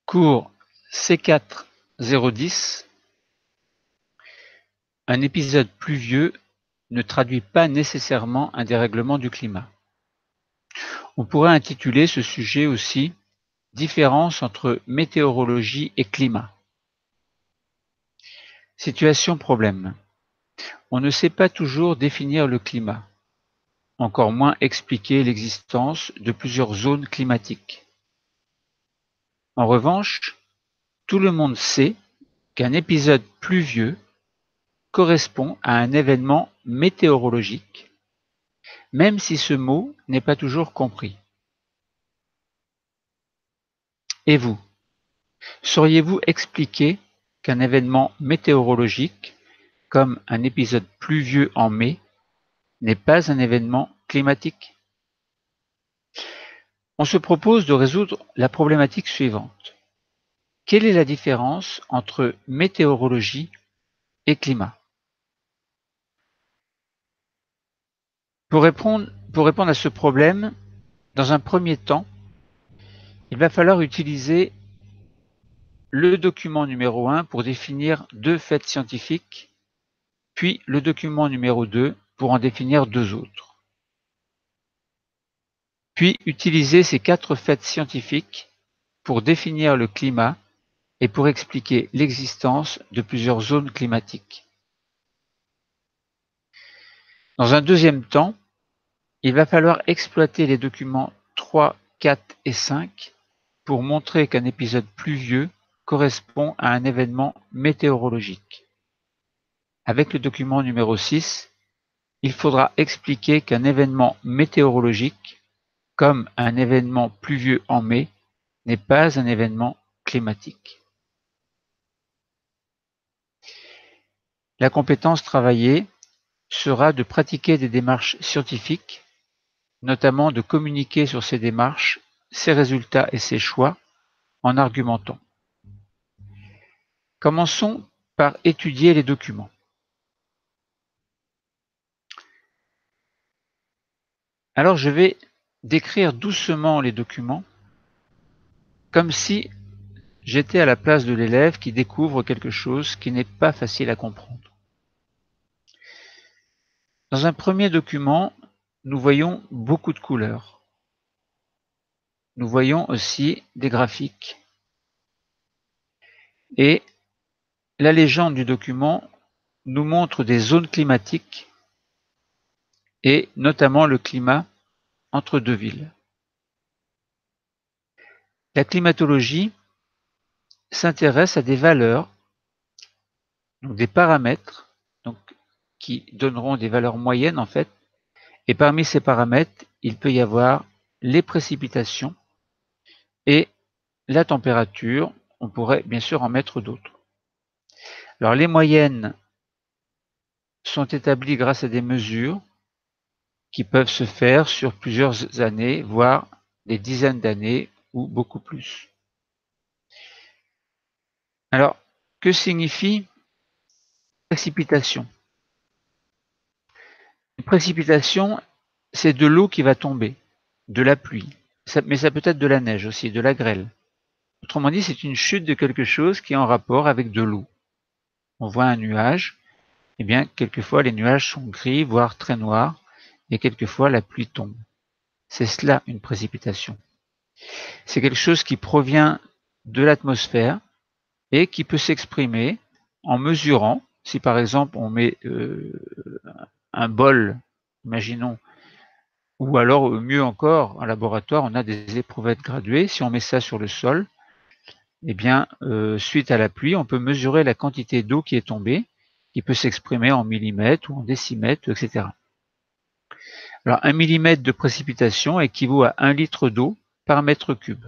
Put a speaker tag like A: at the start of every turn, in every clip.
A: Cours C4-010. Un épisode pluvieux ne traduit pas nécessairement un dérèglement du climat. On pourrait intituler ce sujet aussi « Différence entre météorologie et climat ». Situation-problème. On ne sait pas toujours définir le climat, encore moins expliquer l'existence de plusieurs zones climatiques. En revanche, tout le monde sait qu'un épisode pluvieux correspond à un événement météorologique, même si ce mot n'est pas toujours compris. Et vous, sauriez-vous expliquer qu'un événement météorologique, comme un épisode pluvieux en mai, n'est pas un événement climatique? On se propose de résoudre la problématique suivante. Quelle est la différence entre météorologie et climat? Pour répondre à ce problème, dans un premier temps, il va falloir utiliser le document numéro 1 pour définir deux faits scientifiques, puis le document numéro 2 pour en définir deux autres. Puis utiliser ces quatre faits scientifiques pour définir le climat et pour expliquer l'existence de plusieurs zones climatiques. Dans un deuxième temps, il va falloir exploiter les documents 3, 4 et 5 pour montrer qu'un épisode pluvieux correspond à un événement météorologique. Avec le document numéro 6, il faudra expliquer qu'un événement météorologique, comme un événement pluvieux en mai, n'est pas un événement climatique. La compétence travaillée sera de pratiquer des démarches scientifiques, notamment de communiquer sur ces démarches, ses résultats et ses choix en argumentant. Commençons par étudier les documents. Alors je vais décrire doucement les documents, comme si j'étais à la place de l'élève qui découvre quelque chose qui n'est pas facile à comprendre. Dans un premier document, nous voyons beaucoup de couleurs. Nous voyons aussi des graphiques. Et la légende du document nous montre des zones climatiques et notamment le climat entre deux villes. La climatologie s'intéresse à des valeurs, donc des paramètres, donc, qui donneront des valeurs moyennes en fait. Et parmi ces paramètres, il peut y avoir les précipitations et la température. On pourrait bien sûr en mettre d'autres. Alors les moyennes sont établies grâce à des mesures qui peuvent se faire sur plusieurs années, voire des dizaines d'années ou beaucoup plus. Alors, que signifie précipitation? Une précipitation, c'est de l'eau qui va tomber, de la pluie, mais ça peut être de la neige aussi, de la grêle. Autrement dit, c'est une chute de quelque chose qui est en rapport avec de l'eau. On voit un nuage, et bien quelquefois les nuages sont gris, voire très noirs, et quelquefois la pluie tombe. C'est cela une précipitation. C'est quelque chose qui provient de l'atmosphère et qui peut s'exprimer en mesurant. Si par exemple on met un bol, imaginons, ou alors mieux encore, en laboratoire, on a des éprouvettes graduées. Si on met ça sur le sol, eh bien, suite à la pluie, on peut mesurer la quantité d'eau qui est tombée, qui peut s'exprimer en millimètres ou en décimètres, etc. Alors, 1 millimètre de précipitation équivaut à 1 litre d'eau par mètre cube.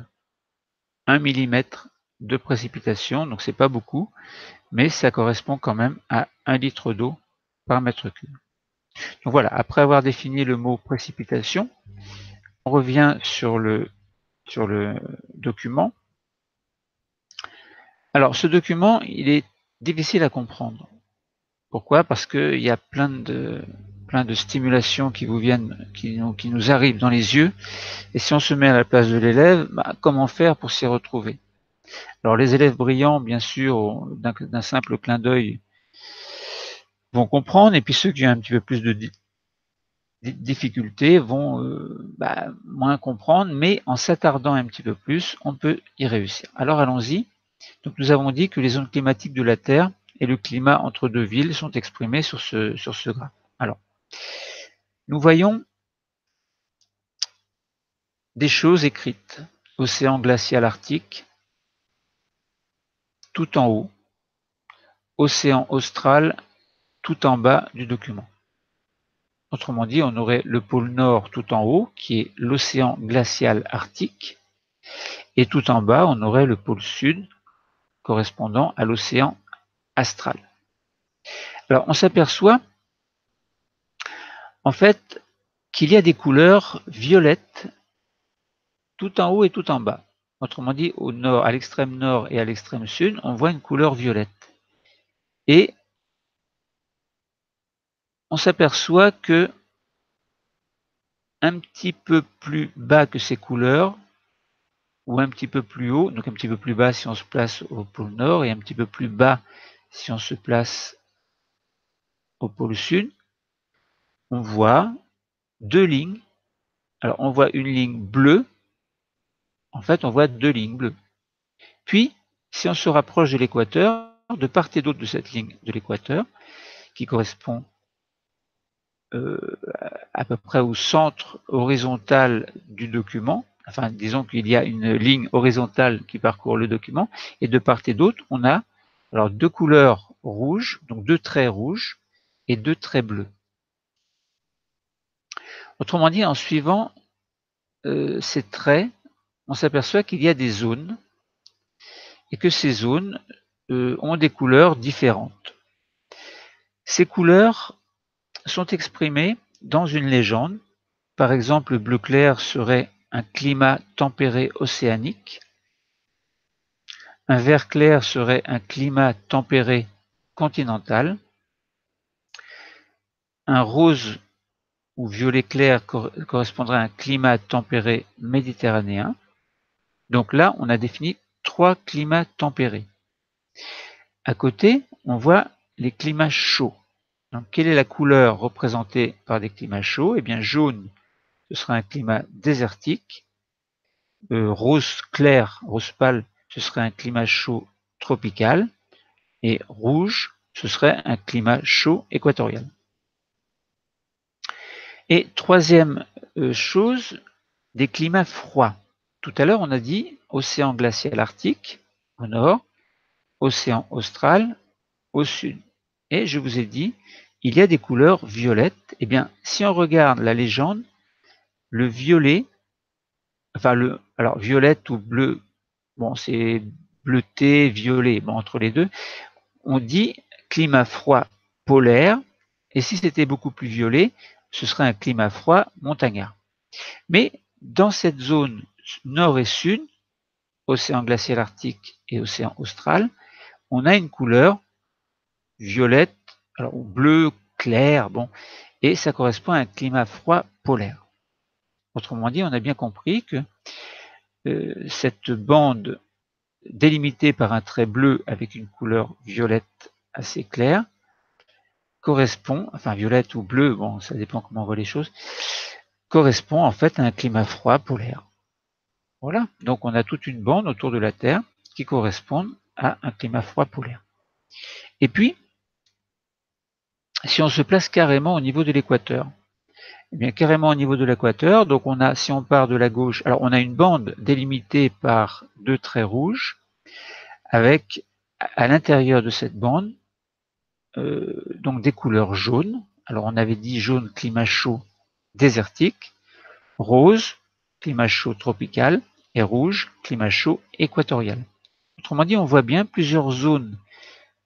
A: 1 millimètre de précipitation, donc c'est pas beaucoup, mais ça correspond quand même à 1 litre d'eau par mètre cube. Donc voilà, après avoir défini le mot précipitation, on revient sur le document. Alors ce document, il est difficile à comprendre. Pourquoi? Parce qu'il y a plein de stimulations qui vous viennent, qui nous arrivent dans les yeux, et si on se met à la place de l'élève, comment faire pour s'y retrouver? Alors les élèves brillants, bien sûr, d'un simple clin d'œil, vont comprendre, et puis ceux qui ont un petit peu plus de difficultés vont moins comprendre, mais en s'attardant un petit peu plus, on peut y réussir. Alors allons-y. Donc nous avons dit que les zones climatiques de la Terre et le climat entre deux villes sont exprimés sur ce graphe. Alors, nous voyons des choses écrites. Océan glacial arctique, tout en haut. Océan austral, tout en bas du document. Autrement dit, on aurait le pôle nord tout en haut, qui est l'océan glacial arctique, et tout en bas, on aurait le pôle sud, correspondant à l'océan astral. Alors, on s'aperçoit, en fait, qu'il y a des couleurs violettes tout en haut et tout en bas. Autrement dit, au nord, à l'extrême nord et à l'extrême sud, on voit une couleur violette. Et on s'aperçoit que un petit peu plus bas que ces couleurs, ou un petit peu plus haut, donc un petit peu plus bas si on se place au pôle nord, et un petit peu plus bas si on se place au pôle sud, on voit deux lignes. Alors on voit une ligne bleue, en fait on voit deux lignes bleues. Puis, si on se rapproche de l'équateur, de part et d'autre de cette ligne de l'équateur, qui correspond à peu près au centre horizontal du document, enfin disons qu'il y a une ligne horizontale qui parcourt le document, et de part et d'autre, on a alors deux couleurs rouges, donc deux traits rouges et deux traits bleus. Autrement dit, en suivant ces traits, on s'aperçoit qu'il y a des zones et que ces zones ont des couleurs différentes. Ces couleurs sont exprimées dans une légende. Par exemple, le bleu clair serait un climat tempéré océanique. Un vert clair serait un climat tempéré continental. Un rose ou violet clair correspondrait à un climat tempéré méditerranéen. Donc là, on a défini trois climats tempérés. À côté, on voit les climats chauds. Donc, quelle est la couleur représentée par des climats chauds? Eh bien, jaune, ce sera un climat désertique. Rose clair, rose pâle, ce serait un climat chaud tropical. Et rouge, ce serait un climat chaud équatorial. Et troisième chose, des climats froids. Tout à l'heure, on a dit océan glacial arctique au nord, océan austral au sud. Et je vous ai dit, il y a des couleurs violettes. Eh bien, si on regarde la légende, le violet, alors violette ou bleu, bon, c'est bleuté, violet, bon, entre les deux, on dit climat froid polaire, et si c'était beaucoup plus violet, ce serait un climat froid montagnard. Mais dans cette zone nord et sud, océan glacial arctique et océan austral, on a une couleur violette, alors bleu clair, bon, et ça correspond à un climat froid polaire. Autrement dit, on a bien compris que cette bande délimitée par un trait bleu avec une couleur violette assez claire correspond, enfin violette ou bleu, bon, ça dépend comment on voit les choses, correspond en fait à un climat froid polaire. Voilà, donc on a toute une bande autour de la Terre qui correspond à un climat froid polaire. Et puis, si on se place carrément au niveau de l'équateur, eh bien carrément au niveau de l'équateur, donc on a, si on part de la gauche, alors on a une bande délimitée par deux traits rouges, avec à l'intérieur de cette bande donc des couleurs jaunes. Alors on avait dit jaune climat chaud désertique, rose climat chaud tropical et rouge climat chaud équatorial. Autrement dit, on voit bien plusieurs zones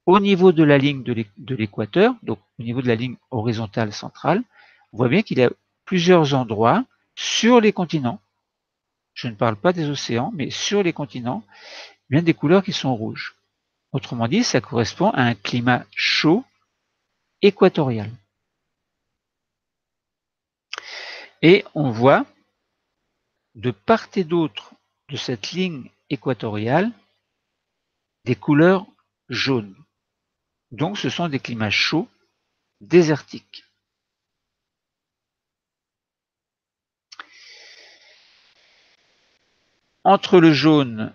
A: au niveau de la ligne de l'équateur, donc au niveau de la ligne horizontale centrale. On voit bien qu'il y a plusieurs endroits sur les continents, je ne parle pas des océans, mais sur les continents, bien des couleurs qui sont rouges. Autrement dit, ça correspond à un climat chaud équatorial. Et on voit de part et d'autre de cette ligne équatoriale des couleurs jaunes. Donc ce sont des climats chauds, désertiques. Entre le jaune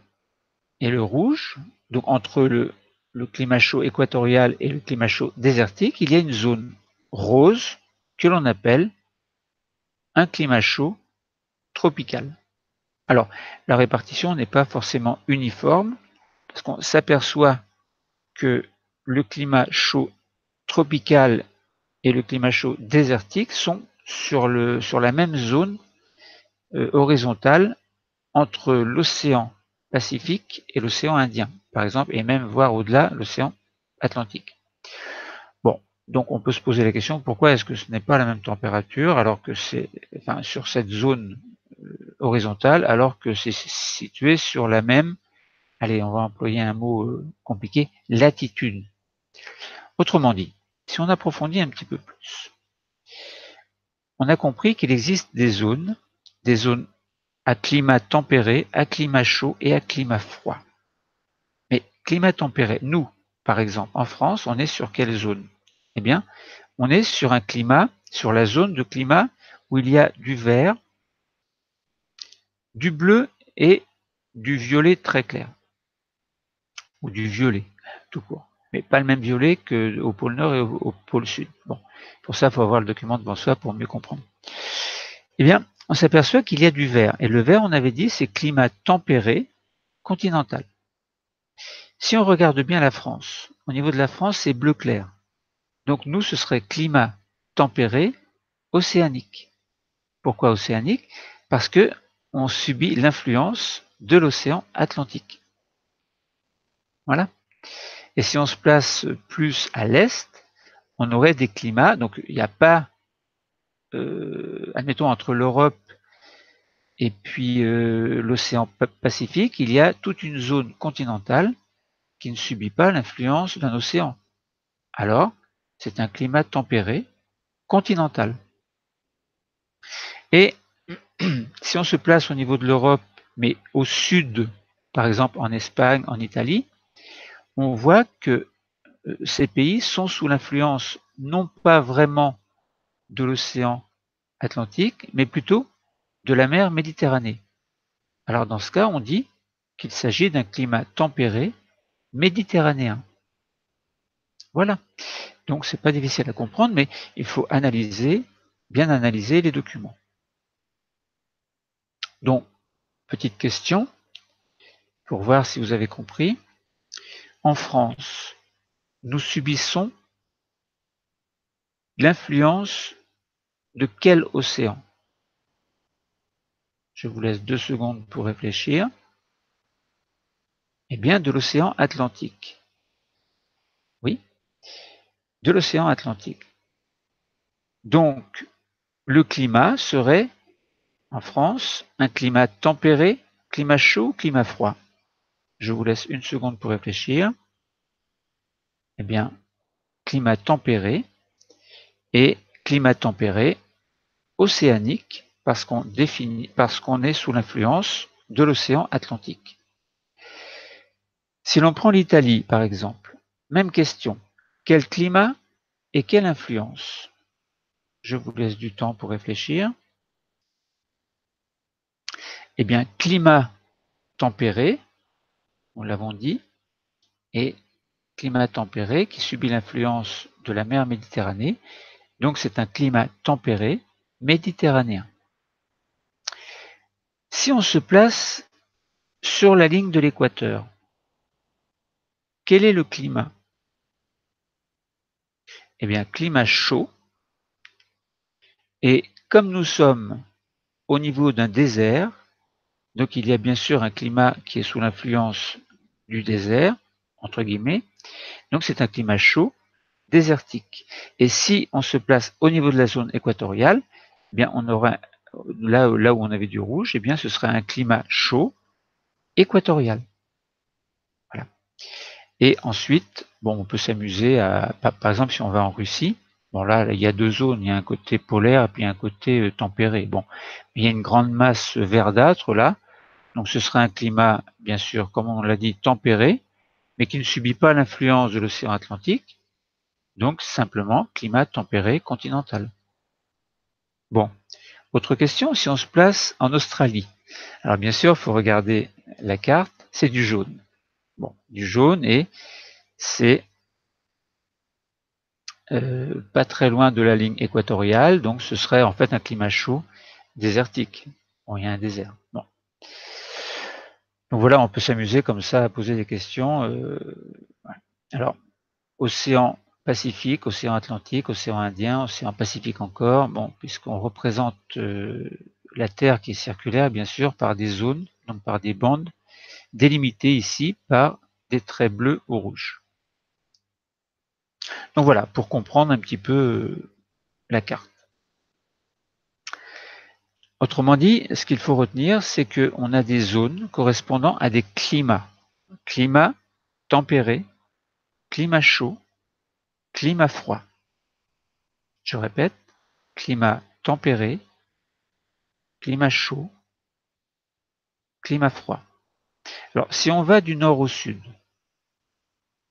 A: et le rouge, donc entre le climat chaud équatorial et le climat chaud désertique, il y a une zone rose que l'on appelle un climat chaud tropical. Alors, la répartition n'est pas forcément uniforme, parce qu'on s'aperçoit que le climat chaud tropical et le climat chaud désertique sont sur la même zone horizontale entre l'océan Pacifique et l'océan Indien, par exemple, et même voire au-delà l'océan Atlantique. Bon, donc on peut se poser la question, pourquoi est-ce que ce n'est pas la même température alors que c'est, enfin, sur cette zone horizontale, alors que c'est situé sur la même, allez, on va employer un mot compliqué, latitude. Autrement dit, si on approfondit un petit peu plus, on a compris qu'il existe des zones à climat tempéré, à climat chaud et à climat froid. Mais climat tempéré, nous, par exemple, en France, on est sur quelle zone? Eh bien, on est sur un climat, sur la zone de climat où il y a du vert, du bleu et du violet très clair. Ou du violet, tout court. Mais pas le même violet qu'au pôle Nord et au pôle Sud. Bon, pour ça, il faut avoir le document devant soi pour mieux comprendre. Eh bien, on s'aperçoit qu'il y a du vert. Et le vert, on avait dit, c'est climat tempéré continental. Si on regarde bien la France, au niveau de la France, c'est bleu clair. Donc nous, ce serait climat tempéré océanique. Pourquoi océanique? Parce que on subit l'influence de l'océan Atlantique. Voilà. Et si on se place plus à l'est, on aurait des climats, donc il n'y a pas, admettons, entre l'Europe et puis l'océan Pacifique, il y a toute une zone continentale qui ne subit pas l'influence d'un océan. Alors, c'est un climat tempéré continental. Et si on se place au niveau de l'Europe, mais au sud, par exemple en Espagne, en Italie, on voit que ces pays sont sous l'influence non pas vraiment de l'océan Atlantique, mais plutôt de la mer Méditerranée. Alors dans ce cas, on dit qu'il s'agit d'un climat tempéré méditerranéen. Voilà. Donc c'est pas difficile à comprendre, mais il faut bien analyser les documents. Donc, petite question, pour voir si vous avez compris. En France, nous subissons l'influence de quel océan? Je vous laisse 2 secondes pour réfléchir. Eh bien, de l'océan Atlantique. Oui, de l'océan Atlantique. Donc, le climat serait, en France, un climat tempéré, climat chaud, climat froid. Je vous laisse 1 seconde pour réfléchir. Eh bien, climat tempéré et climat tempéré océanique parce qu'on est sous l'influence de l'océan Atlantique. Si l'on prend l'Italie, par exemple, même question. Quel climat et quelle influence? Je vous laisse du temps pour réfléchir. Eh bien, climat tempéré, nous l'avons dit, et climat tempéré qui subit l'influence de la mer Méditerranée. Donc, c'est un climat tempéré méditerranéen. Si on se place sur la ligne de l'équateur, quel est le climat? Eh bien, climat chaud. Et comme nous sommes au niveau d'un désert, donc il y a bien sûr un climat qui est sous l'influence du désert, entre guillemets, donc c'est un climat chaud, désertique. Et si on se place au niveau de la zone équatoriale, eh bien on aura, là où on avait du rouge, eh bien ce serait un climat chaud, équatorial. Voilà. Et ensuite, bon, on peut s'amuser à, par exemple, si on va en Russie, bon là, il y a 2 zones, il y a un côté polaire et puis un côté tempéré. Bon, il y a une grande masse verdâtre là, donc ce serait un climat, bien sûr, comme on l'a dit, tempéré, mais qui ne subit pas l'influence de l'océan Atlantique, donc simplement climat tempéré continental. Bon, autre question, si on se place en Australie. Alors bien sûr, il faut regarder la carte, c'est du jaune. Bon, du jaune et c'est pas très loin de la ligne équatoriale, donc ce serait en fait un climat chaud désertique. Bon, il y a un désert. Bon. Donc voilà, on peut s'amuser comme ça à poser des questions. Voilà. Alors, océan Pacifique, océan Atlantique, océan Indien, océan Pacifique encore. Bon, puisqu'on représente la Terre qui est circulaire, bien sûr, par des zones, donc par des bandes, délimitées ici par des traits bleus ou rouges. Donc voilà, pour comprendre un petit peu la carte. Autrement dit, ce qu'il faut retenir, c'est qu'on a des zones correspondant à des climats. Climat tempéré, climat chaud, climat froid. Je répète, climat tempéré, climat chaud, climat froid. Alors, si on va du nord au sud,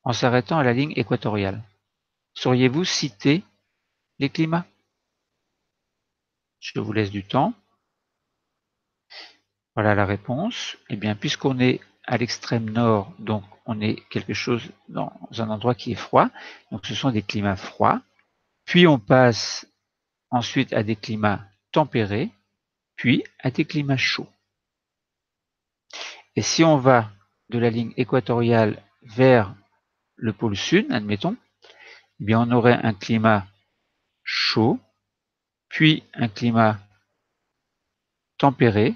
A: en s'arrêtant à la ligne équatoriale, sauriez-vous citer les climats? Je vous laisse du temps. Voilà la réponse. Eh bien, puisqu'on est à l'extrême nord, donc on est quelque chose dans un endroit qui est froid. Donc, ce sont des climats froids. Puis, on passe ensuite à des climats tempérés, puis à des climats chauds. Et si on va de la ligne équatoriale vers le pôle sud, admettons, eh bien on aurait un climat chaud, puis un climat tempéré,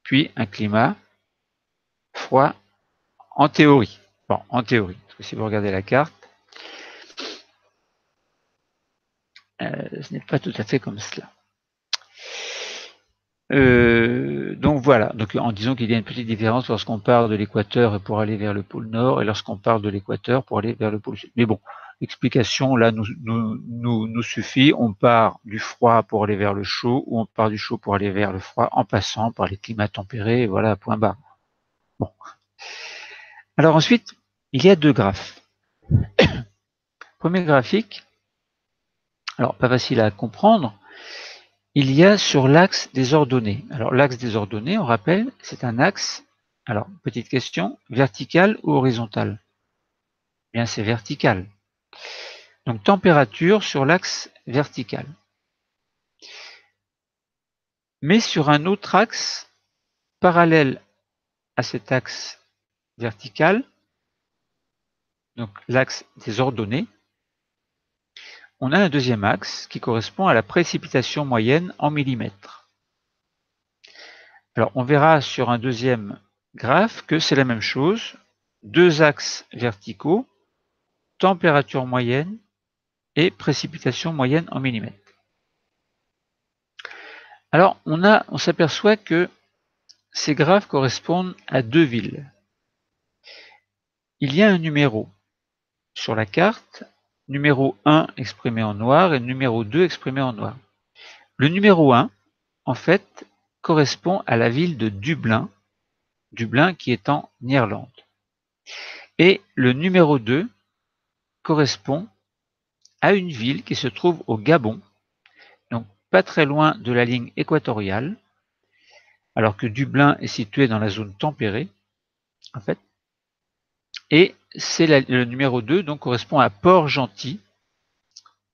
A: puis un climat froid en théorie. Bon, en théorie, parce que si vous regardez la carte, ce n'est pas tout à fait comme cela. Donc voilà, donc en disant qu'il y a une petite différence lorsqu'on part de l'équateur pour aller vers le pôle nord et lorsqu'on part de l'équateur pour aller vers le pôle sud. Mais bon, l'explication là nous suffit. On part du froid pour aller vers le chaud ou on part du chaud pour aller vers le froid en passant par les climats tempérés, et voilà, point barre. Bon. Alors ensuite, il y a deux graphes. Premier graphique, alors pas facile à comprendre, il y a sur l'axe des ordonnées. Alors l'axe des ordonnées, on rappelle, c'est un axe, alors petite question, vertical ou horizontal? Eh bien c'est vertical. Donc température sur l'axe vertical. Mais sur un autre axe parallèle à cet axe vertical, donc l'axe des ordonnées, on a un deuxième axe qui correspond à la précipitation moyenne en millimètres. Alors on verra sur un deuxième graphe que c'est la même chose, deux axes verticaux, température moyenne et précipitation moyenne en millimètres. Alors on s'aperçoit que ces graphes correspondent à deux villes. Il y a un numéro sur la carte, numéro 1 exprimé en noir et numéro 2 exprimé en noir. Le numéro 1, en fait, correspond à la ville de Dublin, Dublin qui est en Irlande. Et le numéro 2 correspond à une ville qui se trouve au Gabon, donc pas très loin de la ligne équatoriale, alors que Dublin est situé dans la zone tempérée, en fait. Et c'est le numéro 2, donc correspond à Port-Gentil,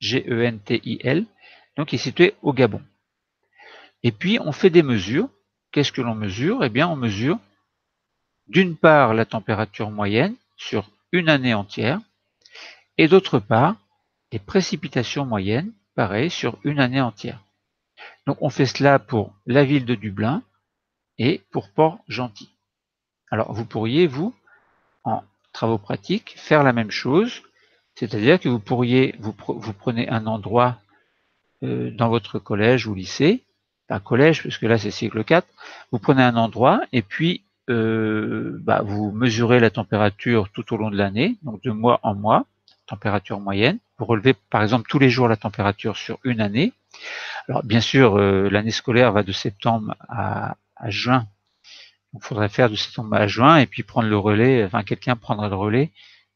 A: Gentil, donc qui est situé au Gabon. Et puis on fait des mesures. Qu'est-ce que l'on mesure? Eh bien on mesure d'une part la température moyenne sur une année entière, et d'autre part les précipitations moyennes, pareil, sur une année entière. Donc on fait cela pour la ville de Dublin et pour Port-Gentil. Alors vous pourriez, vous, en travaux pratiques, faire la même chose, c'est-à-dire que vous prenez un endroit dans votre collège ou lycée, pas collège, puisque là c'est cycle 4, vous prenez un endroit et puis vous mesurez la température tout au long de l'année, donc de mois en mois, température moyenne. Vous relevez par exemple tous les jours la température sur une année. Alors bien sûr, l'année scolaire va de septembre à juin, Il faudrait faire de septembre à juin et puis prendre le relais, enfin quelqu'un prendrait le relais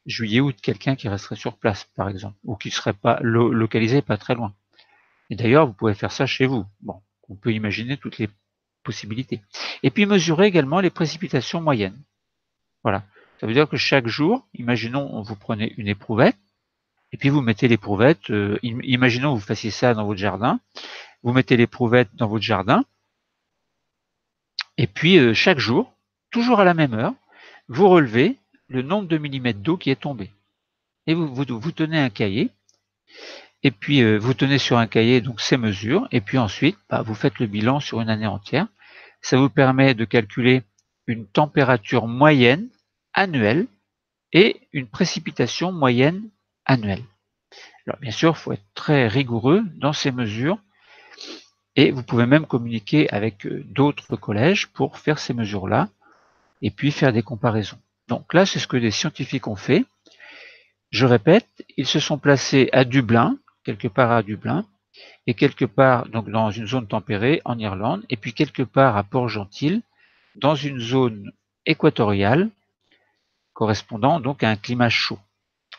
A: juillet-août, quelqu'un qui resterait sur place par exemple, ou qui ne serait pas localisé pas très loin. Et d'ailleurs, vous pouvez faire ça chez vous. Bon, on peut imaginer toutes les possibilités. Et puis mesurer également les précipitations moyennes. Voilà. Ça veut dire que chaque jour, imaginons, vous prenez une éprouvette, et puis vous mettez l'éprouvette, imaginons vous fassiez ça dans votre jardin, vous mettez l'éprouvette dans votre jardin, et puis chaque jour, toujours à la même heure, vous relevez le nombre de millimètres d'eau qui est tombé. Et vous tenez un cahier, et puis vous tenez sur un cahier donc ces mesures, et puis ensuite vous faites le bilan sur une année entière. Ça vous permet de calculer une température moyenne annuelle et une précipitation moyenne annuelle. Alors bien sûr, il faut être très rigoureux dans ces mesures et vous pouvez même communiquer avec d'autres collèges pour faire ces mesures-là et puis faire des comparaisons. Donc là, c'est ce que des scientifiques ont fait. Je répète, ils se sont placés à Dublin, quelque part à Dublin, et quelque part donc dans une zone tempérée en Irlande, et puis quelque part à Port-Gentil, dans une zone équatoriale correspondant donc à un climat chaud.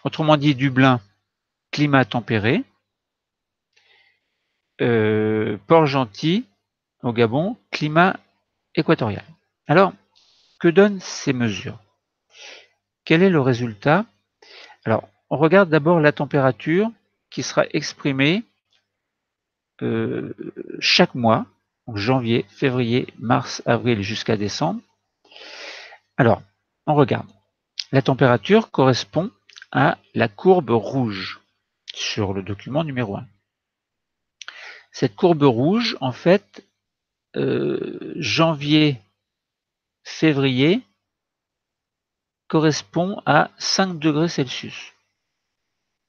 A: Autrement dit, Dublin, climat tempéré, Port-Gentil, au Gabon, climat équatorial. Alors, que donnent ces mesures? Quel est le résultat? Alors, on regarde d'abord la température qui sera exprimée chaque mois, donc janvier, février, mars, avril jusqu'à décembre. Alors, on regarde. La température correspond à la courbe rouge sur le document numéro 1. Cette courbe rouge, en fait, janvier, février, correspond à 5 degrés Celsius.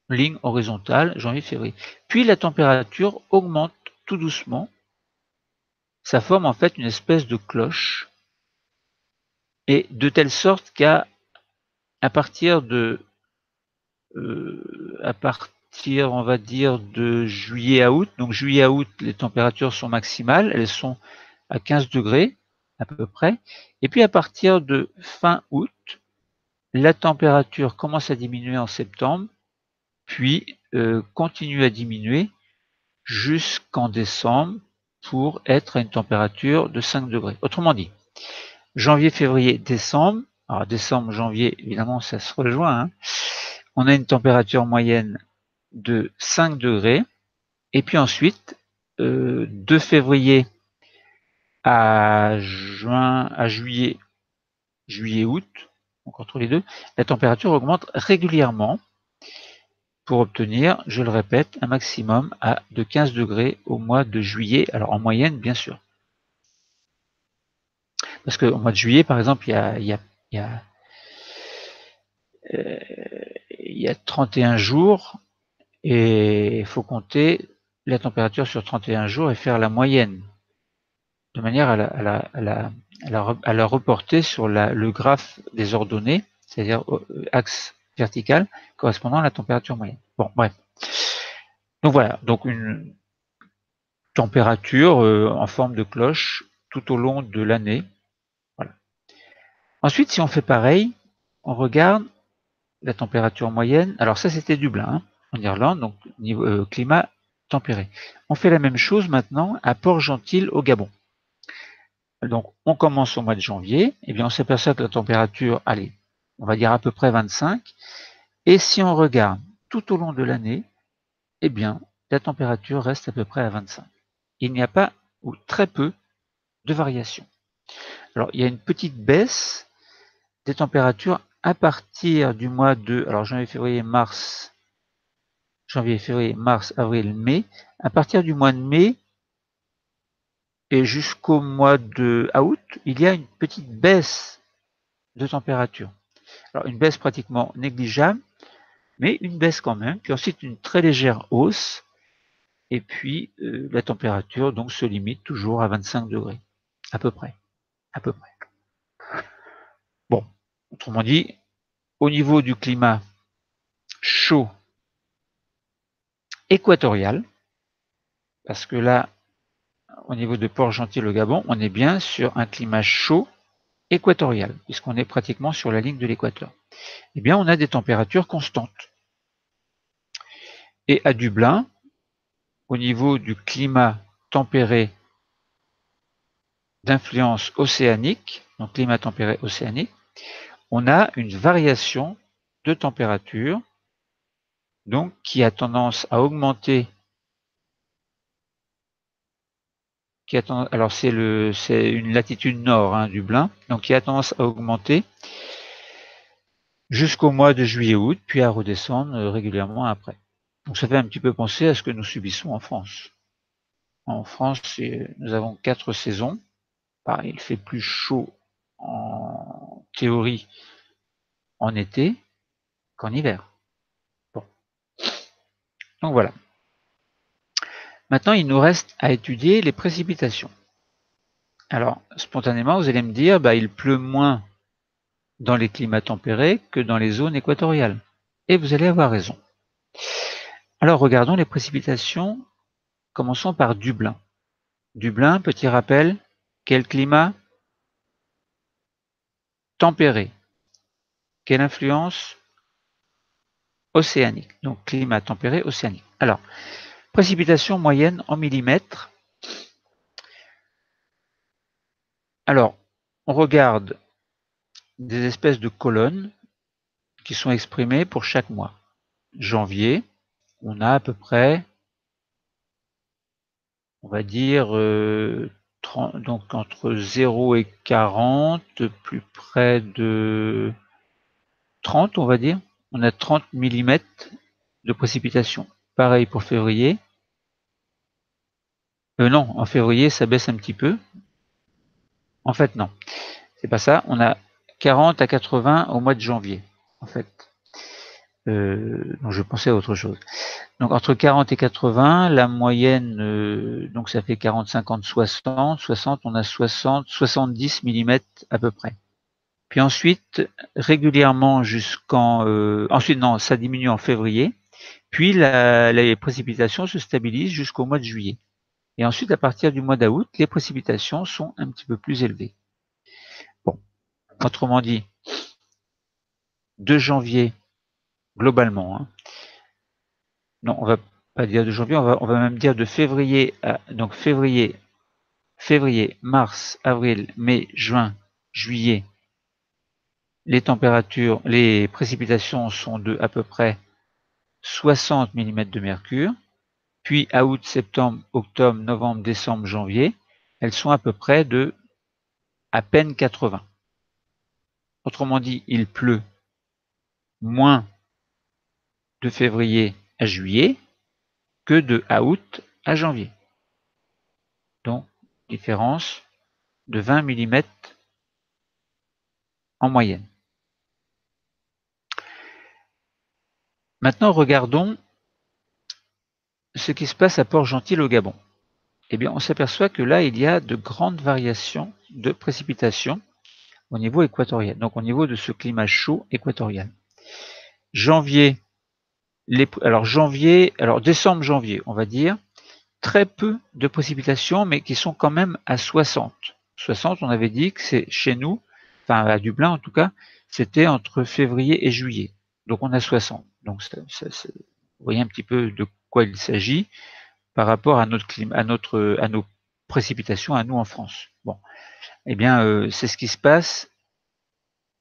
A: Ligne horizontale, janvier-février. Puis la température augmente tout doucement. Ça forme en fait une espèce de cloche. Et de telle sorte qu'à partir de on va dire de juillet à août, donc juillet à août, les températures sont maximales, elles sont à 15 degrés à peu près. Et puis à partir de fin août, la température commence à diminuer en septembre, puis continue à diminuer jusqu'en décembre pour être à une température de 5 degrés. Autrement dit, janvier, février, décembre, alors décembre, janvier, évidemment, ça se rejoint, hein, on a une température moyenne de 5 degrés, et puis ensuite, de février à juillet, août, donc entre les deux, la température augmente régulièrement pour obtenir, je le répète, un maximum de 15 degrés au mois de juillet, alors en moyenne bien sûr. Parce qu'au mois de juillet, par exemple, il y a 31 jours et il faut compter la température sur 31 jours et faire la moyenne, de manière à la reporter sur le graphe des ordonnées, c'est-à-dire axe vertical correspondant à la température moyenne. Bon, bref. Donc voilà, donc une température en forme de cloche tout au long de l'année. Voilà. Ensuite, si on fait pareil, on regarde la température moyenne. Alors ça, c'était Dublin, hein, en Irlande, donc niveau climat tempéré. On fait la même chose maintenant à Port-Gentil au Gabon. Donc on commence au mois de janvier, et bien on s'aperçoit que la température, allez, on va dire à peu près 25. Et si on regarde tout au long de l'année, eh bien la température reste à peu près à 25. Il n'y a pas ou très peu de variations. Alors il y a une petite baisse des températures à partir du mois de janvier, février, mars, avril, mai. À partir du mois de mai et jusqu'au mois de août, il y a une petite baisse de température. Alors une baisse pratiquement négligeable, mais une baisse quand même, puis ensuite une très légère hausse, et puis la température donc se limite toujours à 25 degrés, à peu près. À peu près. Bon, autrement dit, au niveau du climat chaud équatorial, parce que là, au niveau de Port-Gentil, le Gabon, on est bien sur un climat chaud équatoriale, puisqu'on est pratiquement sur la ligne de l'équateur, eh bien on a des températures constantes. Et à Dublin, au niveau du climat tempéré d'influence océanique, donc climat tempéré océanique, on a une variation de température donc qui a tendance à augmenter. Alors c'est une latitude nord, hein, Dublin, donc qui a tendance à augmenter jusqu'au mois de juillet-août, puis à redescendre régulièrement après. Donc ça fait un petit peu penser à ce que nous subissons en France. En France, nous avons 4 saisons. Pareil, il fait plus chaud en théorie en été qu'en hiver. Bon. Donc voilà. Maintenant, il nous reste à étudier les précipitations. Alors, spontanément, vous allez me dire, il pleut moins dans les climats tempérés que dans les zones équatoriales. Et vous allez avoir raison. Alors, regardons les précipitations. Commençons par Dublin. Dublin, petit rappel, quel climat? Tempéré. Quelle influence? Océanique. Donc, climat tempéré océanique. Alors, précipitation moyenne en millimètres. Alors, on regarde des espèces de colonnes qui sont exprimées pour chaque mois. Janvier, on a à peu près, on va dire, 30, donc entre 0 et 40, plus près de 30, on va dire. On a 30 mm de précipitation. Pareil pour février. Non, en février, ça baisse un petit peu. En fait, non. C'est pas ça. On a 40 à 80 au mois de janvier, en fait. Donc je pensais à autre chose. Donc entre 40 et 80, la moyenne, donc ça fait 40, 50, 60. 60, on a 60, 70 mm à peu près. Puis ensuite, régulièrement ensuite non, ça diminue en février. Puis les précipitations se stabilisent jusqu'au mois de juillet. Et ensuite, à partir du mois d'août, les précipitations sont un petit peu plus élevées. Bon, autrement dit, de janvier, globalement, hein, non, on va pas dire de janvier, on va même dire de février donc février, mars, avril, mai, juin, juillet. Les précipitations sont de à peu près 60 mm de mercure. Puis à août, septembre, octobre, novembre, décembre, janvier, elles sont à peu près de à peine 80. Autrement dit, il pleut moins de février à juillet que de août à janvier. Donc, différence de 20 mm en moyenne. Maintenant, regardons ce qui se passe à Port-Gentil au Gabon. Eh bien, on s'aperçoit que là, il y a de grandes variations de précipitations au niveau équatorial, donc au niveau de ce climat chaud équatorial. Janvier, décembre, janvier, on va dire, très peu de précipitations, mais qui sont quand même à 60. 60, on avait dit que c'est chez nous, enfin à Dublin en tout cas, c'était entre février et juillet. Donc on a 60. Donc vous voyez un petit peu de quoi il s'agit par rapport à notre climat, à nos précipitations à nous en France. Bon, eh bien c'est ce qui se passe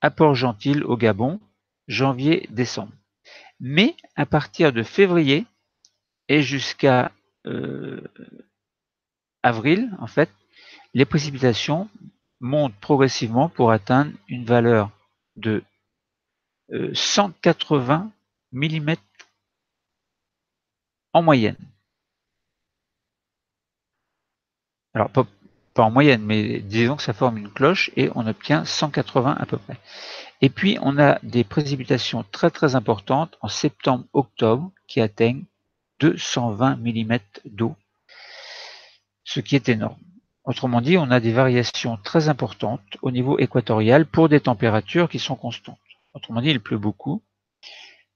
A: à Port-Gentil au Gabon, janvier-décembre. Mais à partir de février et jusqu'à avril, en fait, les précipitations montent progressivement pour atteindre une valeur de 180 mm en moyenne. Alors, pas en moyenne, mais disons que ça forme une cloche et on obtient 180 à peu près. Et puis, on a des précipitations très très importantes en septembre-octobre qui atteignent 220 mm d'eau, ce qui est énorme. Autrement dit, on a des variations très importantes au niveau équatorial pour des températures qui sont constantes. Autrement dit, il pleut beaucoup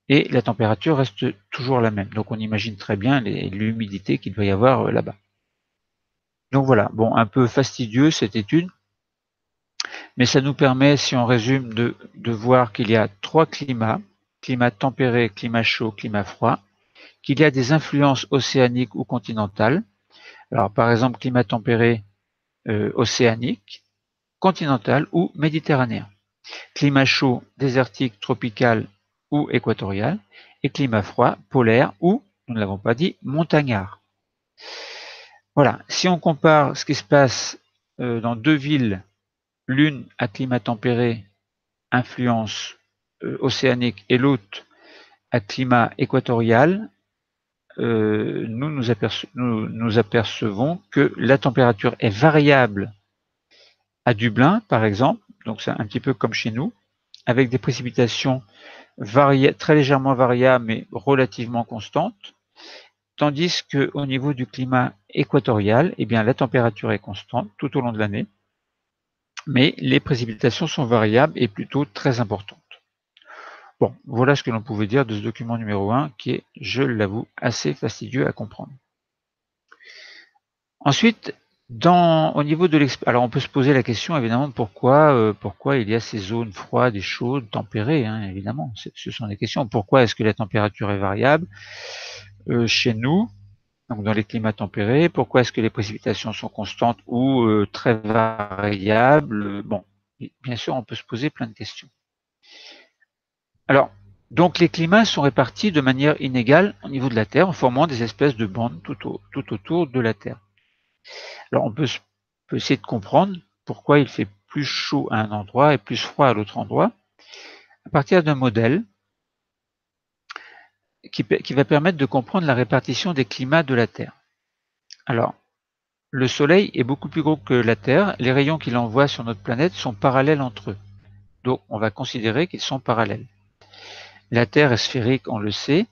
A: et la température reste toujours la même. Donc on imagine très bien l'humidité qu'il doit y avoir là-bas. Donc voilà, bon, un peu fastidieux cette étude, Mais ça nous permet, si on résume, de voir qu'il y a 3 climats, climat tempéré, climat chaud, climat froid, qu'il y a des influences océaniques ou continentales. Alors par exemple, climat tempéré océanique, continental ou méditerranéen. Climat chaud, désertique, tropical ou équatorial. Et climat froid, polaire ou, nous ne l'avons pas dit, montagnard. Voilà, si on compare ce qui se passe dans 2 villes, l'une à climat tempéré, influence océanique, et l'autre à climat équatorial, nous apercevons que la température est variable à Dublin, par exemple, donc c'est un petit peu comme chez nous, avec des précipitations très légèrement variables mais relativement constantes, tandis qu'au niveau du climat équatorial, eh bien, la température est constante tout au long de l'année, mais les précipitations sont variables et plutôt très importantes. Bon, voilà ce que l'on pouvait dire de ce document numéro 1 qui est, je l'avoue, assez fastidieux à comprendre. Ensuite, au niveau de alors on peut se poser la question évidemment pourquoi il y a ces zones froides et chaudes, tempérées, hein, évidemment, ce sont des questions. Pourquoi est-ce que la température est variable chez nous, donc dans les climats tempérés? Pourquoi est-ce que les précipitations sont constantes ou très variables? Bon, bien sûr, on peut se poser plein de questions. Alors, donc les climats sont répartis de manière inégale au niveau de la Terre en formant des espèces de bandes tout autour de la Terre. Alors on peut essayer de comprendre pourquoi il fait plus chaud à un endroit et plus froid à l'autre endroit à partir d'un modèle qui va permettre de comprendre la répartition des climats de la Terre. Alors, le Soleil est beaucoup plus gros que la Terre, les rayons qu'il envoie sur notre planète sont parallèles entre eux. Donc on va considérer qu'ils sont parallèles. La Terre est sphérique, on le sait,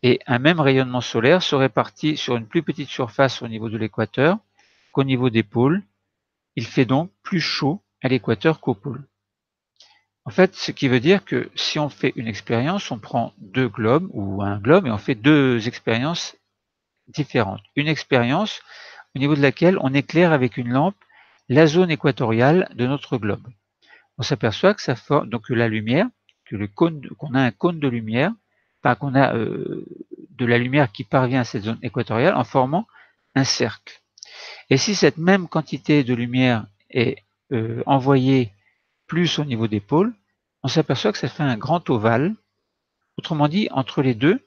A: et un même rayonnement solaire se répartit sur une plus petite surface au niveau de l'équateur qu'au niveau des pôles. Il fait donc plus chaud à l'équateur qu'au pôle. En fait, ce qui veut dire que si on fait une expérience, on prend 2 globes ou un globe et on fait 2 expériences différentes. Une expérience au niveau de laquelle on éclaire avec une lampe la zone équatoriale de notre globe. On s'aperçoit que ça forme donc la lumière, qu'on a un cône de lumière, enfin qu'on a de la lumière qui parvient à cette zone équatoriale en formant un cercle. Et si cette même quantité de lumière est envoyée plus au niveau des pôles, on s'aperçoit que ça fait un grand ovale. Autrement dit, entre les deux,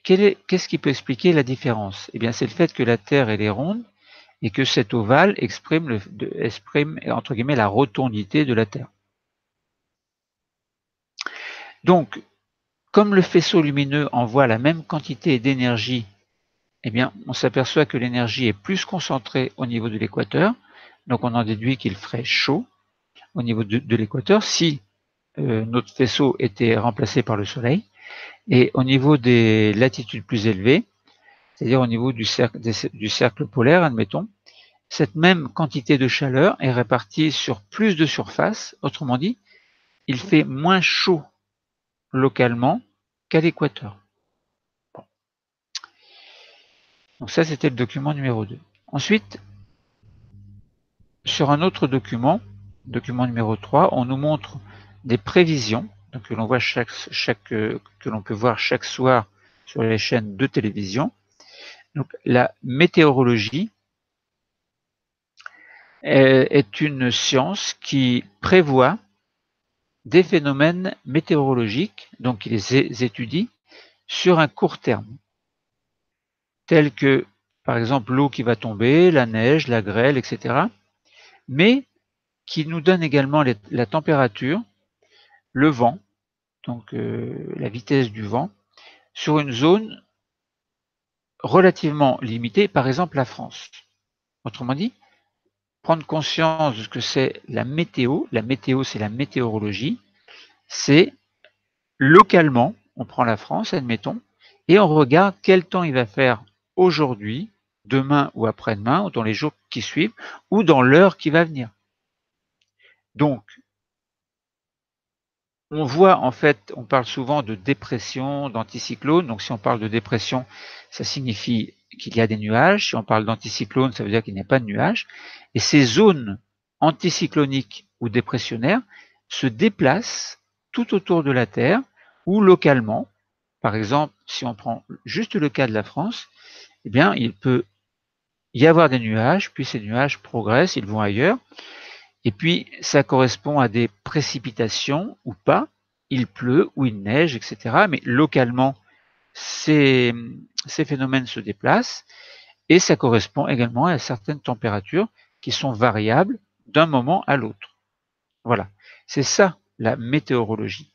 A: qu'est-ce qui peut expliquer la différence? Eh bien, c'est le fait que la Terre elle est ronde et que cet ovale exprime entre guillemets la rotondité de la Terre. Donc, comme le faisceau lumineux envoie la même quantité d'énergie, eh bien, on s'aperçoit que l'énergie est plus concentrée au niveau de l'équateur. Donc, on en déduit qu'il ferait chaud au niveau de l'équateur si notre faisceau était remplacé par le Soleil. Et au niveau des latitudes plus élevées, c'est-à-dire au niveau du cercle polaire, admettons, cette même quantité de chaleur est répartie sur plus de surface. Autrement dit, il fait moins chaud localement qu'à l'équateur. Bon. Donc ça, c'était le document numéro 2. Ensuite, sur un autre document numéro 3, on nous montre des prévisions donc, que l'on peut voir chaque soir sur les chaînes de télévision. Donc, la météorologie est une science qui prévoit des phénomènes météorologiques, donc qui les étudie sur un court terme, tels que par exemple l'eau qui va tomber, la neige, la grêle, etc., mais qui nous donne également la température, le vent, donc la vitesse du vent, sur une zone relativement limitée, par exemple la France. Autrement dit, prendre conscience de ce que c'est la météo c'est la météorologie, c'est localement, on prend la France, admettons, et on regarde quel temps il va faire aujourd'hui, demain ou après-demain, ou dans les jours qui suivent, ou dans l'heure qui va venir. Donc, on voit en fait, on parle souvent de dépression, d'anticyclone. Donc si on parle de dépression, ça signifie qu'il y a des nuages. Si on parle d'anticyclone, ça veut dire qu'il n'y a pas de nuages. Et ces zones anticycloniques ou dépressionnaires se déplacent tout autour de la Terre ou localement. Par exemple, si on prend juste le cas de la France, eh bien, il peut y avoir des nuages, puis ces nuages progressent, ils vont ailleurs, et puis ça correspond à des précipitations ou pas, il pleut ou il neige, etc. Mais localement, ces phénomènes se déplacent, et ça correspond également à certaines températures qui sont variables d'un moment à l'autre. Voilà, c'est ça la météorologie.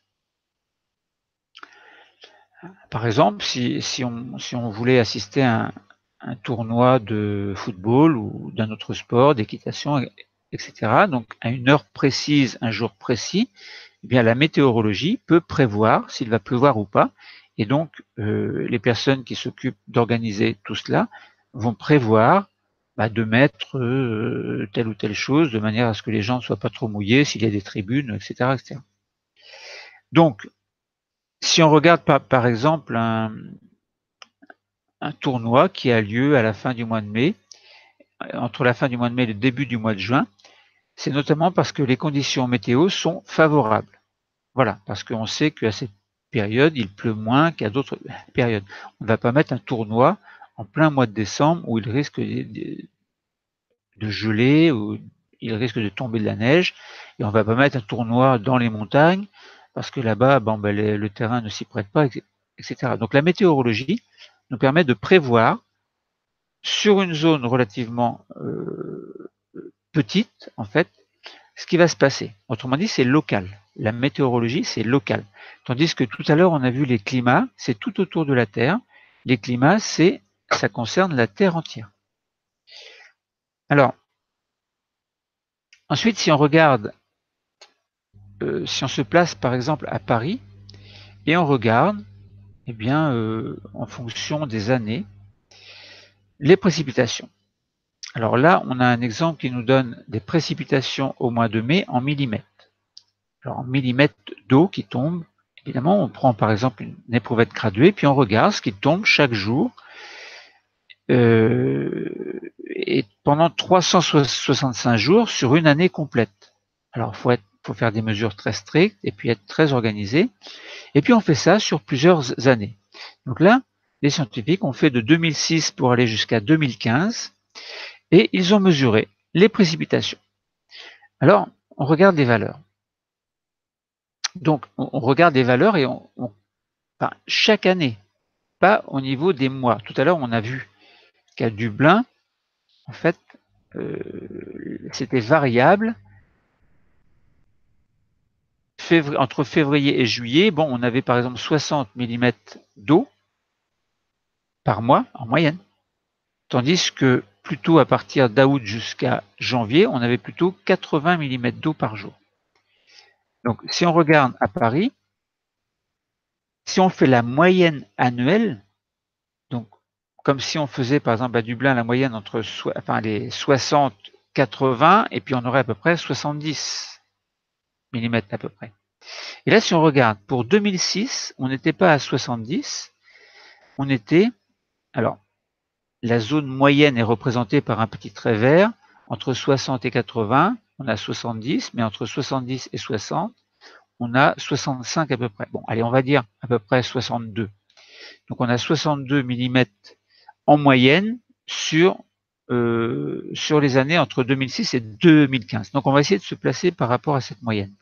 A: Par exemple, si on voulait assister à un tournoi de football ou d'un autre sport, d'équitation, etc., donc à une heure précise, un jour précis, eh bien la météorologie peut prévoir s'il va pleuvoir ou pas, et donc les personnes qui s'occupent d'organiser tout cela vont prévoir de mettre telle ou telle chose de manière à ce que les gens ne soient pas trop mouillés, s'il y a des tribunes, etc., etc. Donc, si on regarde par exemple un tournoi qui a lieu à la fin du mois de mai, entre la fin du mois de mai et le début du mois de juin, c'est notamment parce que les conditions météo sont favorables. Voilà, parce qu'on sait qu'à cette période, il pleut moins qu'à d'autres périodes. On ne va pas mettre un tournoi en plein mois de décembre où il risque de geler, où il risque de tomber de la neige, et on ne va pas mettre un tournoi dans les montagnes, parce que là-bas, le terrain ne s'y prête pas, etc. Donc la météorologie nous permet de prévoir sur une zone relativement petite, en fait, ce qui va se passer. Autrement dit, c'est local. La météorologie, c'est local. Tandis que tout à l'heure, on a vu les climats, c'est tout autour de la Terre. Les climats, ça concerne la Terre entière. Alors, ensuite, si on regarde, si on se place par exemple à Paris, et on regarde, eh bien, en fonction des années, les précipitations. Alors là, on a un exemple qui nous donne des précipitations au mois de mai en millimètres. Alors en millimètres d'eau qui tombe, évidemment, on prend par exemple une éprouvette graduée, puis on regarde ce qui tombe chaque jour, et pendant 365 jours sur une année complète. Alors il faut faire des mesures très strictes et puis être très organisé. Et puis on fait ça sur plusieurs années. Donc là, les scientifiques ont fait de 2006 pour aller jusqu'à 2015 et ils ont mesuré les précipitations. Alors, on regarde les valeurs. Donc, on regarde les valeurs et chaque année, pas au niveau des mois. Tout à l'heure, on a vu qu'à Dublin, en fait, c'était variable. Entre février et juillet, bon, on avait par exemple 60 mm d'eau par mois en moyenne, tandis que plutôt à partir d'août jusqu'à janvier, on avait plutôt 80 mm d'eau par jour. Donc, si on regarde à Paris, si on fait la moyenne annuelle, donc comme si on faisait par exemple à Dublin la moyenne entre les 60, 80, et puis on aurait à peu près 70 mm à peu près. Et là, si on regarde, pour 2006, on n'était pas à 70, on était, alors, la zone moyenne est représentée par un petit trait vert, entre 60 et 80, on a 70, mais entre 70 et 60, on a 65 à peu près. Bon, allez, on va dire à peu près 62. Donc on a 62 mm en moyenne sur les années entre 2006 et 2015. Donc on va essayer de se placer par rapport à cette moyenne.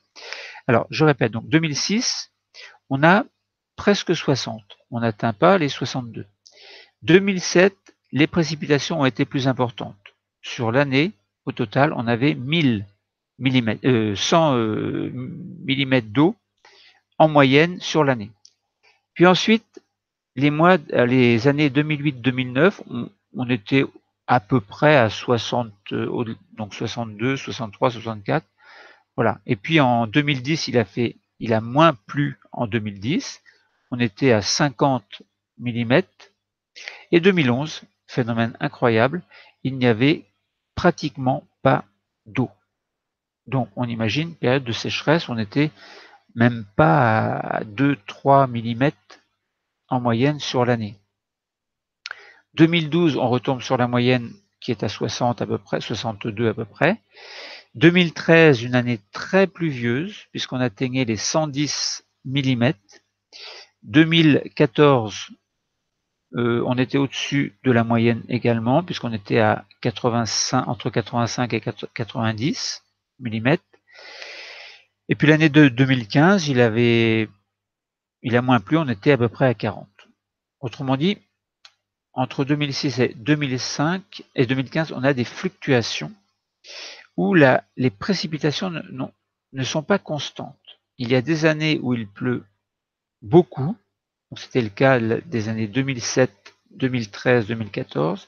A: Alors je répète, donc 2006, on a presque 60. On n'atteint pas les 62. 2007, les précipitations ont été plus importantes. Sur l'année, au total, on avait 1000 mm, 100 mm d'eau en moyenne sur l'année. Puis ensuite, les années 2008-2009, on était à peu près à 60, donc 62, 63, 64. Voilà. Et puis en 2010, il a moins plu en 2010. On était à 50 mm. Et 2011, phénomène incroyable, il n'y avait pratiquement pas d'eau. Donc on imagine, période de sécheresse, on n'était même pas à 2-3 mm en moyenne sur l'année. 2012, on retombe sur la moyenne qui est à 60 à peu près, 62 à peu près. 2013, une année très pluvieuse, puisqu'on atteignait les 110 mm. 2014, on était au-dessus de la moyenne également, puisqu'on était à 85, entre 85 et 90 mm. Et puis l'année de 2015, il a moins plu, on était à peu près à 40. Autrement dit, entre 2006 et 2005 et 2015, on a des fluctuations où les précipitations ne sont pas constantes. Il y a des années où il pleut beaucoup, c'était le cas des années 2007, 2013, 2014,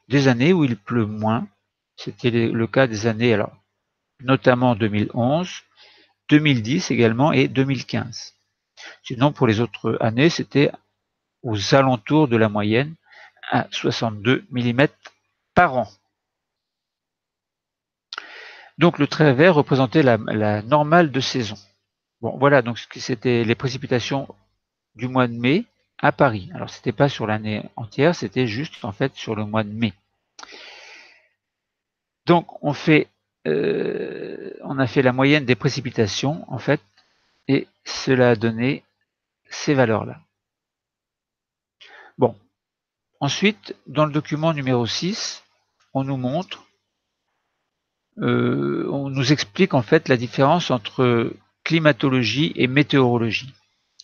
A: des années où il pleut moins, c'était le cas des années, alors, notamment 2011, 2010 également et 2015. Sinon, pour les autres années, c'était aux alentours de la moyenne à 62 mm par an. Donc le trait vert représentait la normale de saison. Bon, voilà, donc c'était les précipitations du mois de mai à Paris. Alors c'était pas sur l'année entière, c'était juste en fait sur le mois de mai. Donc on a fait la moyenne des précipitations en fait, et cela a donné ces valeurs-là. Bon, ensuite, dans le document numéro 6, on nous montre, on nous explique en fait la différence entre climatologie et météorologie.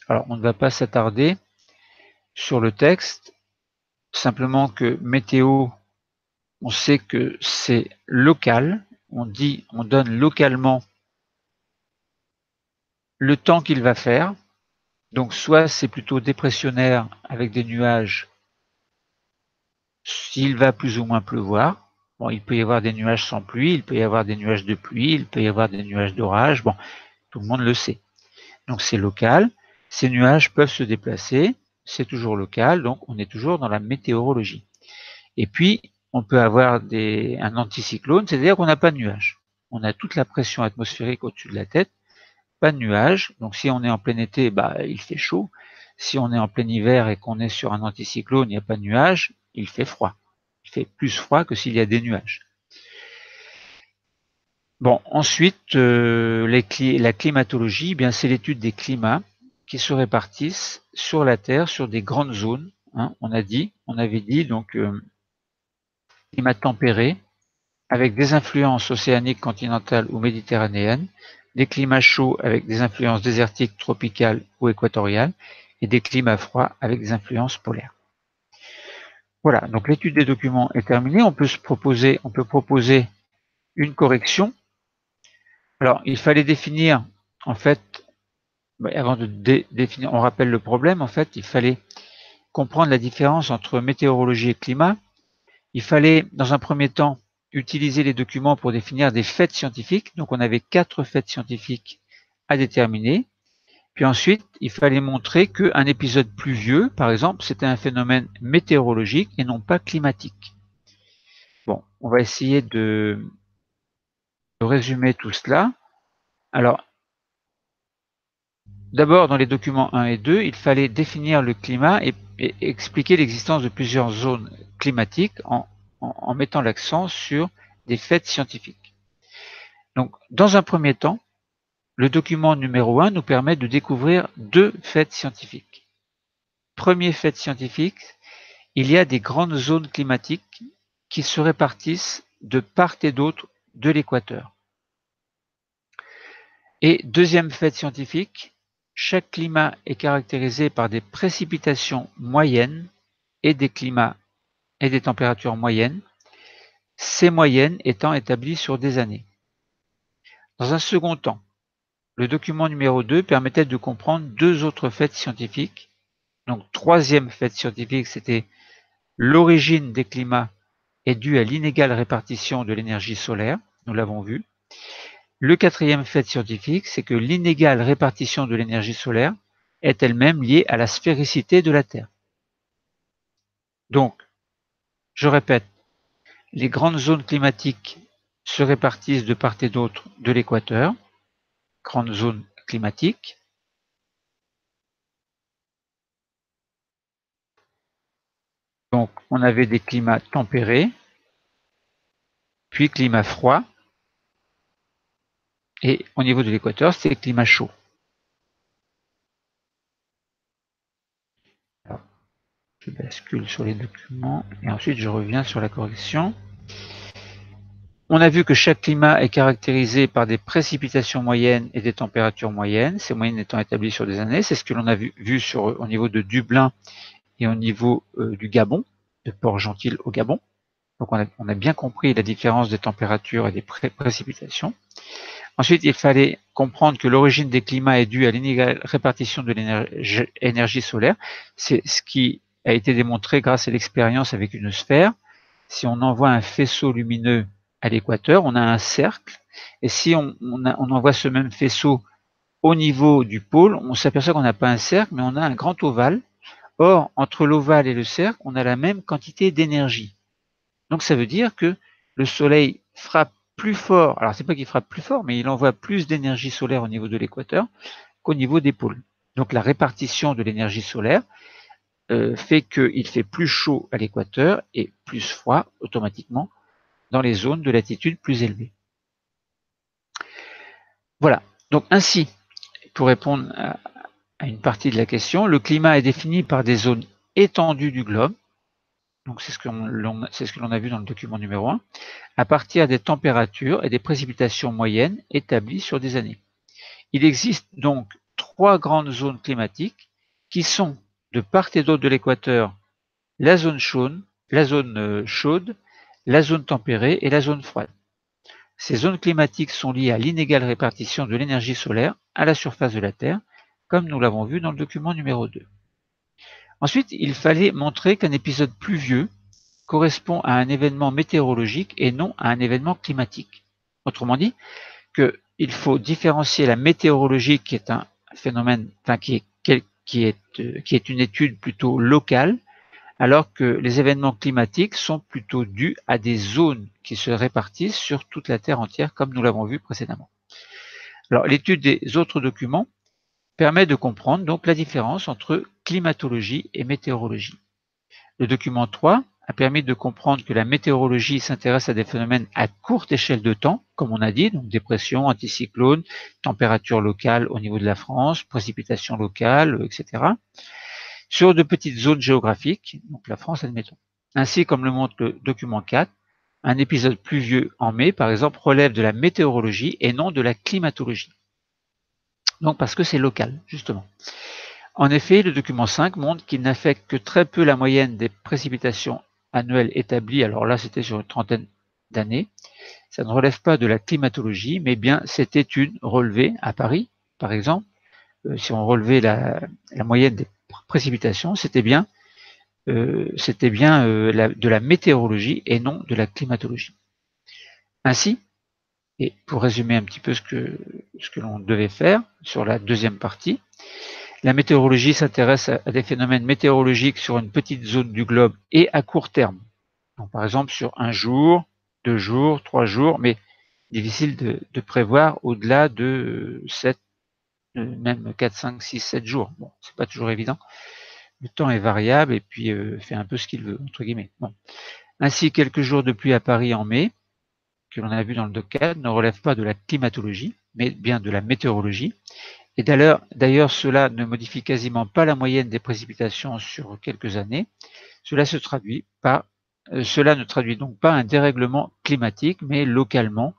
A: Alors, on ne va pas s'attarder sur le texte, simplement que météo, on sait que c'est local, on donne localement le temps qu'il va faire, donc soit c'est plutôt dépressionnaire avec des nuages, s'il va plus ou moins pleuvoir. Bon, il peut y avoir des nuages sans pluie, il peut y avoir des nuages de pluie, il peut y avoir des nuages d'orage, bon, tout le monde le sait. Donc c'est local, ces nuages peuvent se déplacer, c'est toujours local, donc on est toujours dans la météorologie. Et puis, on peut avoir un anticyclone, c'est-à-dire qu'on n'a pas de nuages. On a toute la pression atmosphérique au-dessus de la tête, pas de nuages. Donc si on est en plein été, bah, il fait chaud. Si on est en plein hiver et qu'on est sur un anticyclone, il n'y a pas de nuages, il fait froid. Il fait plus froid que s'il y a des nuages. Bon, ensuite, la climatologie, eh bien c'est l'étude des climats qui se répartissent sur la Terre, sur des grandes zones. Hein, on avait dit donc climat tempéré, avec des influences océaniques, continentales ou méditerranéennes, des climats chauds avec des influences désertiques, tropicales ou équatoriales, et des climats froids avec des influences polaires. Voilà, donc l'étude des documents est terminée. On peut proposer une correction. Alors, il fallait définir, en fait, avant de définir, on rappelle le problème, en fait, il fallait comprendre la différence entre météorologie et climat. Il fallait, dans un premier temps, utiliser les documents pour définir des faits scientifiques. Donc, on avait 4 faits scientifiques à déterminer. Puis ensuite, il fallait montrer qu'un épisode pluvieux, par exemple, c'était un phénomène météorologique et non pas climatique. Bon, on va essayer de résumer tout cela. Alors, d'abord, dans les documents 1 et 2, il fallait définir le climat et expliquer l'existence de plusieurs zones climatiques en mettant l'accent sur des faits scientifiques. Donc, dans un premier temps, le document numéro 1 nous permet de découvrir 2 faits scientifiques. Premier fait scientifique, il y a des grandes zones climatiques qui se répartissent de part et d'autre de l'équateur. Et deuxième fait scientifique, chaque climat est caractérisé par des précipitations moyennes et des climats et des températures moyennes, ces moyennes étant établies sur des années. Dans un second temps, le document numéro 2 permettait de comprendre 2 autres faits scientifiques. Donc, troisième fait scientifique, c'était l'origine des climats est due à l'inégale répartition de l'énergie solaire, nous l'avons vu. Le quatrième fait scientifique, c'est que l'inégale répartition de l'énergie solaire est elle-même liée à la sphéricité de la Terre. Donc, je répète, les grandes zones climatiques se répartissent de part et d'autre de l'équateur, grandes zones climatiques. Donc, on avait des climats tempérés, puis climats froids, Et au niveau de l'équateur, c'est climat chaud. Alors, je bascule sur les documents et ensuite je reviens sur la correction. On a vu que chaque climat est caractérisé par des précipitations moyennes et des températures moyennes, ces moyennes étant établies sur des années. C'est ce que l'on a vu au niveau de Dublin et au niveau du Gabon, de Port-Gentil au Gabon. Donc on a bien compris la différence des températures et des précipitations. Ensuite, il fallait comprendre que l'origine des climats est due à l'inégale répartition de l'énergie solaire. C'est ce qui a été démontré grâce à l'expérience avec une sphère. Si on envoie un faisceau lumineux à l'équateur, on a un cercle, et si on envoie ce même faisceau au niveau du pôle, on s'aperçoit qu'on n'a pas un cercle, mais on a un grand ovale. Or, entre l'ovale et le cercle, on a la même quantité d'énergie. Donc ça veut dire que le soleil frappe plus fort, alors c'est pas qu'il frappe plus fort, mais il envoie plus d'énergie solaire au niveau de l'équateur qu'au niveau des pôles. Donc la répartition de l'énergie solaire fait qu'il fait plus chaud à l'équateur et plus froid automatiquement dans les zones de latitude plus élevées. Voilà, donc ainsi, pour répondre à une partie de la question, le climat est défini par des zones étendues du globe, donc c'est ce que l'on a vu dans le document numéro 1, à partir des températures et des précipitations moyennes établies sur des années. Il existe donc 3 grandes zones climatiques qui sont de part et d'autre de l'équateur la zone chaude, la zone tempérée et la zone froide. Ces zones climatiques sont liées à l'inégale répartition de l'énergie solaire à la surface de la Terre, comme nous l'avons vu dans le document numéro 2. Ensuite, il fallait montrer qu'un épisode pluvieux correspond à un événement météorologique et non à un événement climatique. Autrement dit, qu'il faut différencier la météorologie, qui est un phénomène, enfin, qui est une étude plutôt locale, alors que les événements climatiques sont plutôt dus à des zones qui se répartissent sur toute la Terre entière, comme nous l'avons vu précédemment. Alors, l'étude des autres documents permet de comprendre donc la différence entre climatologie et météorologie. Le document 3 a permis de comprendre que la météorologie s'intéresse à des phénomènes à courte échelle de temps, comme on a dit, donc dépression, anticyclone, température locale au niveau de la France, précipitations locales, etc., sur de petites zones géographiques, donc la France admettons. Ainsi, comme le montre le document 4, un épisode pluvieux en mai, par exemple, relève de la météorologie et non de la climatologie. Donc parce que c'est local, justement. En effet, le document 5 montre qu'il n'affecte que très peu la moyenne des précipitations annuelles établies, alors là c'était sur une trentaine d'années. Ça ne relève pas de la climatologie, mais bien cette étude relevée à Paris, par exemple, si on relevait la moyenne des précipitations, c'était bien de la météorologie et non de la climatologie. Ainsi, et pour résumer un petit peu ce que l'on devait faire sur la deuxième partie, la météorologie s'intéresse à des phénomènes météorologiques sur une petite zone du globe et à court terme. Donc, par exemple, sur 1 jour, 2 jours, 3 jours, mais difficile de prévoir au-delà de 7, même 4, 5, 6, 7 jours. Bon, c'est pas toujours évident. Le temps est variable et puis fait un peu ce qu'il veut, entre guillemets. Bon. Ainsi, quelques jours de pluie à Paris en mai, que l'on a vu dans le doc 4, ne relèvent pas de la climatologie, mais bien de la météorologie. Et d'ailleurs, cela ne modifie quasiment pas la moyenne des précipitations sur quelques années. Cela ne traduit donc pas un dérèglement climatique, mais localement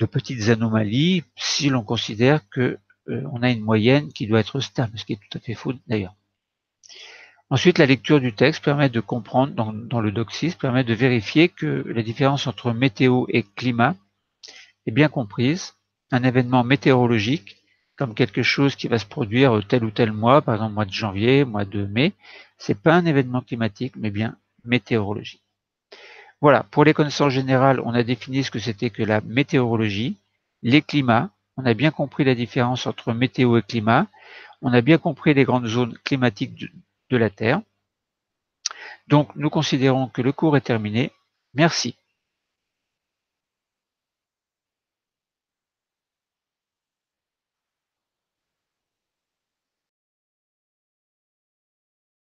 A: de petites anomalies, si l'on considère qu'on a une moyenne qui doit être stable, ce qui est tout à fait faux d'ailleurs. Ensuite, la lecture du texte permet de comprendre, dans le doc 6, permet de vérifier que la différence entre météo et climat est bien comprise. Un événement météorologique, comme quelque chose qui va se produire tel ou tel mois, par exemple mois de janvier, mois de mai, c'est pas un événement climatique, mais bien météorologique. Voilà, pour les connaissances générales, on a défini ce que c'était que la météorologie, les climats, on a bien compris la différence entre météo et climat, on a bien compris les grandes zones climatiques de la Terre. Donc, nous considérons que le cours est terminé. Merci.